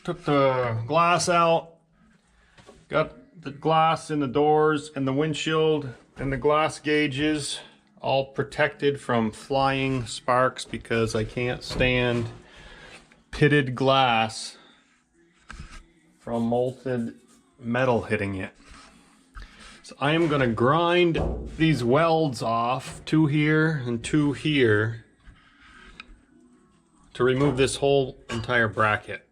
Took the glass out, got the glass in the doors and the windshield and the glass gauges all protected from flying sparks because I can't stand pitted glass from molten metal hitting it. So I am going to grind these welds off, 2 here and 2 here, to remove this whole entire bracket.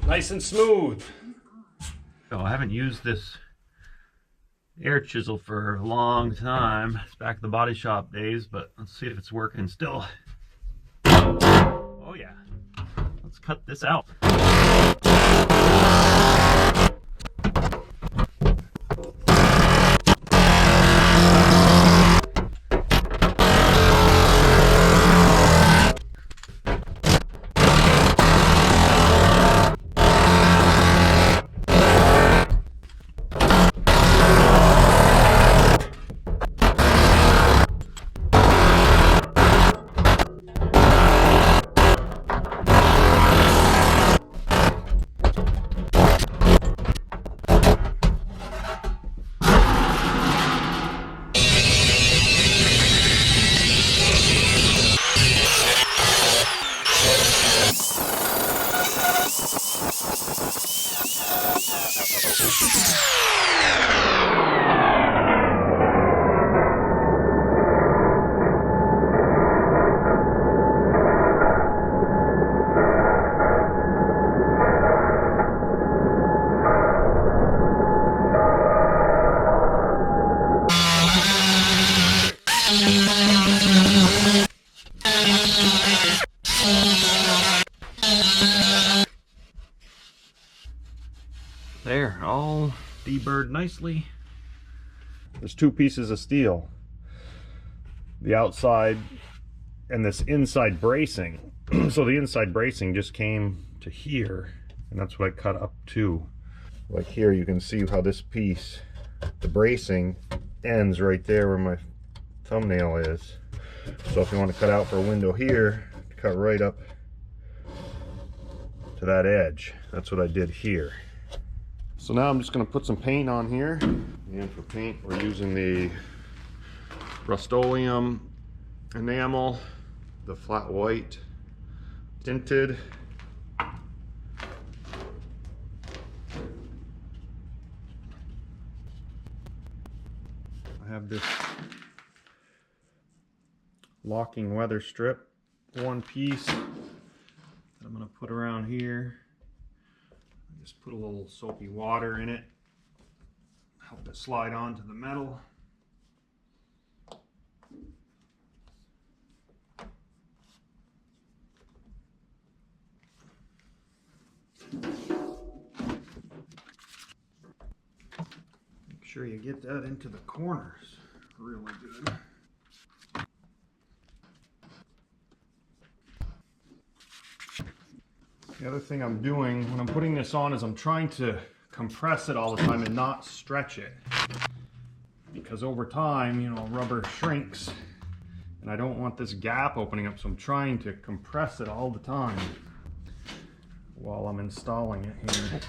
Nice and smooth. So I haven't used this air chisel for a long time. It's back to the body shop days, but let's see if it's working still. Oh yeah. Let's cut this out. There, all deburred nicely. There's 2 pieces of steel. The outside and this inside bracing. So the inside bracing just came to here, and that's what I cut up to. Like here, you can see how this piece, the bracing, ends right there where my thumbnail is. So if you want to cut out for a window here, cut right up to that edge. That's what I did here. So now I'm just going to put some paint on here, and for paint we're using the Rust-Oleum enamel, the flat white tinted. I have this locking weather strip, 1 piece, that I'm going to put around here. Just put a little soapy water in it, help it slide onto the metal. Make sure you get that into the corners really good. The other thing I'm doing when I'm putting this on is I'm trying to compress it all the time and not stretch it. Because over time, you know, rubber shrinks and I don't want this gap opening up, so I'm trying to compress it all the time while I'm installing it here.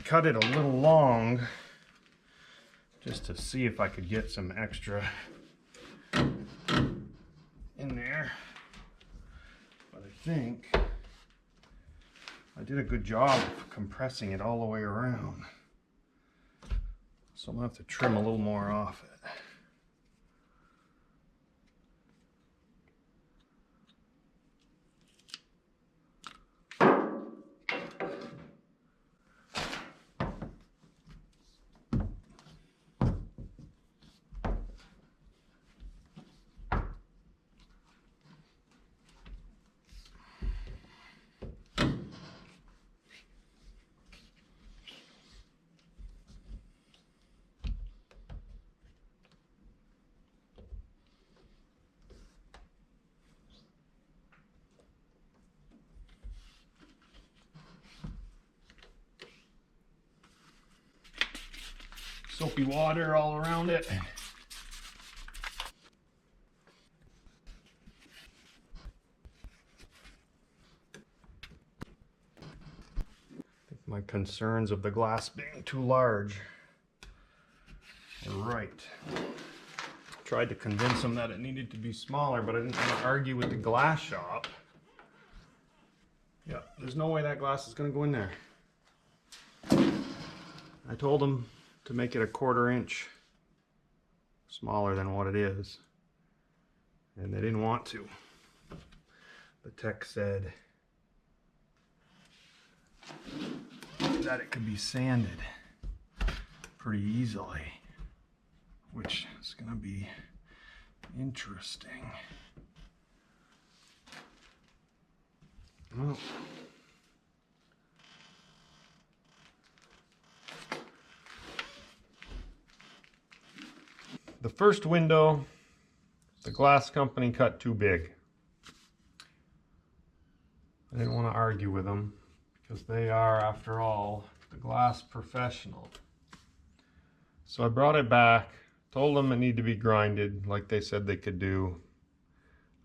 Cut it a little long just to see if I could get some extra think I did a good job of compressing it all the way around. So I'm gonna have to trim a little more off it. Soapy water all around it. My concerns of the glass being too large are right. Tried to convince them that it needed to be smaller, but I didn't want to argue with the glass shop. Yeah, there's no way that glass is going to go in there. I told them to make it a 1/4 inch smaller than what it is, and they didn't want to. The tech said that it could be sanded pretty easily, which is going to be interesting. Well, the first window, the glass company cut too big. I didn't want to argue with them because they are, after all, the glass professional. So I brought it back, told them it needed to be grinded like they said they could do.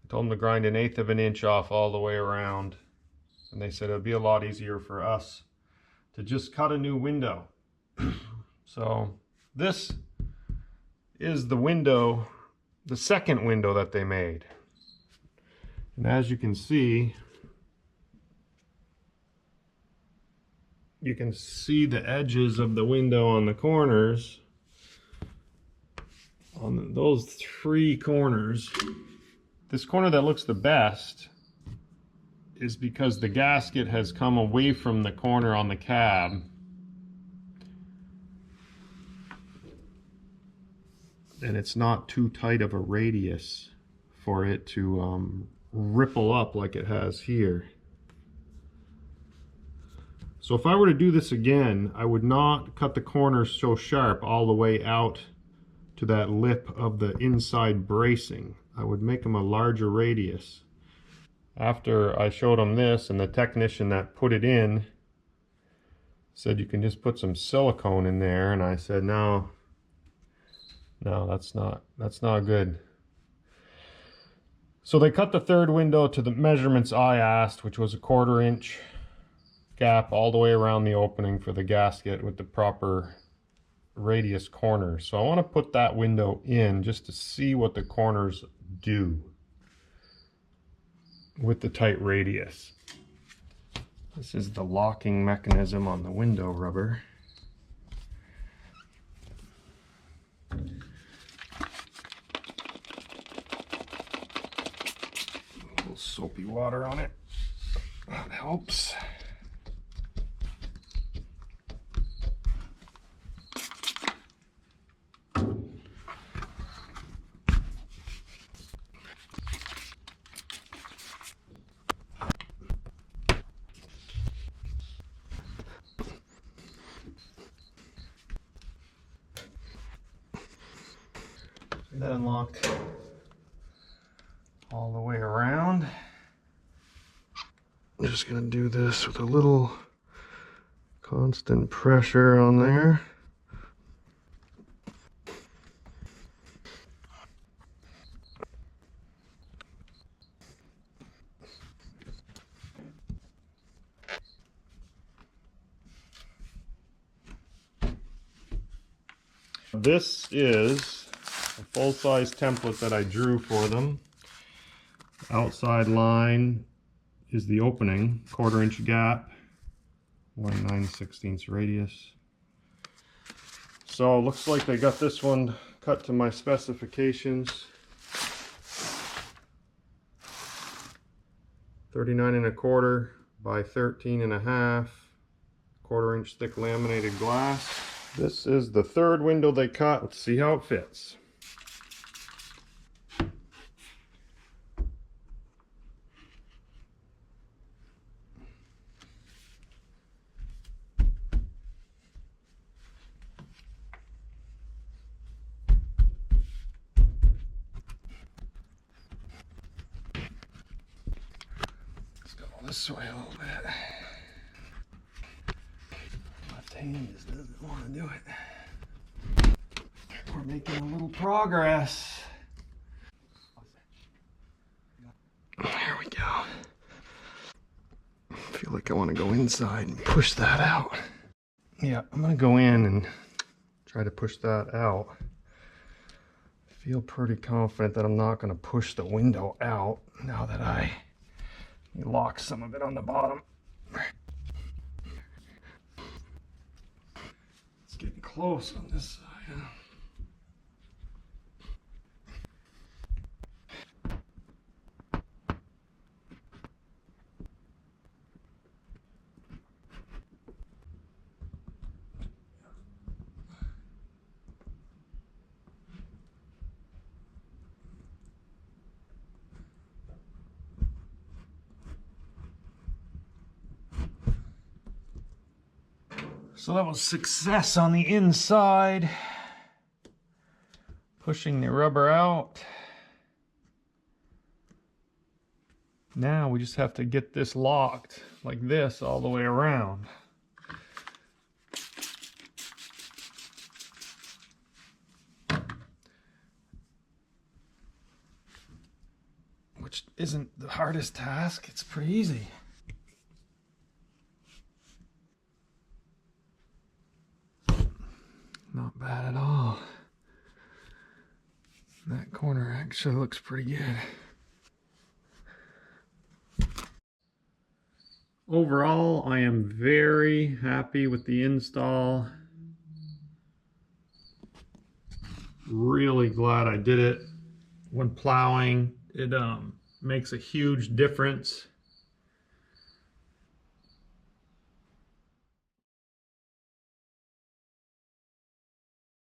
I told them to grind 1/8 of an inch off all the way around. And they said it would be a lot easier for us to just cut a new window. So this is the window, the second window that they made. And as you can see the edges of the window on the corners, on those 3 corners. This corner that looks the best is because the gasket has come away from the corner on the cab. And it's not too tight of a radius for it to ripple up like it has here. So if I were to do this again, I would not cut the corners so sharp all the way out to that lip of the inside bracing. I would make them a larger radius. After I showed them this, and the technician that put it in said you can just put some silicone in there, and I said no, that's not good. So they cut the third window to the measurements I asked, which was a 1/4 inch gap all the way around the opening for the gasket with the proper radius corners. So I want to put that window in just to see what the corners do with the tight radius. This is the locking mechanism on the window rubber. A little soapy water on it. That helps. That unlocked all the way around. I'm just going to do this with a little constant pressure on there. This is a full-size template that I drew for them. Outside line is the opening, 1/4 inch gap, 1 9/16 radius. So it looks like they got this one cut to my specifications. 39 1/4 by 13 1/2, 1/4 inch thick laminated glass. This is the third window they cut. Let's see how it fits. Let's go this way a little bit. Left hand just doesn't want to do it. We're making a little progress. There we go. I feel like I want to go inside and push that out. Yeah, I'm going to go in and try to push that out. I feel pretty confident that I'm not going to push the window out now that I lock some of it on the bottom. It's getting close on this side. So that was success on the inside. Pushing the rubber out. Now we just have to get this locked like this all the way around. Which isn't the hardest task, it's pretty easy. Not bad at all. That corner actually looks pretty good. Overall, I am very happy with the install. Really glad I did it. When plowing, it makes a huge difference.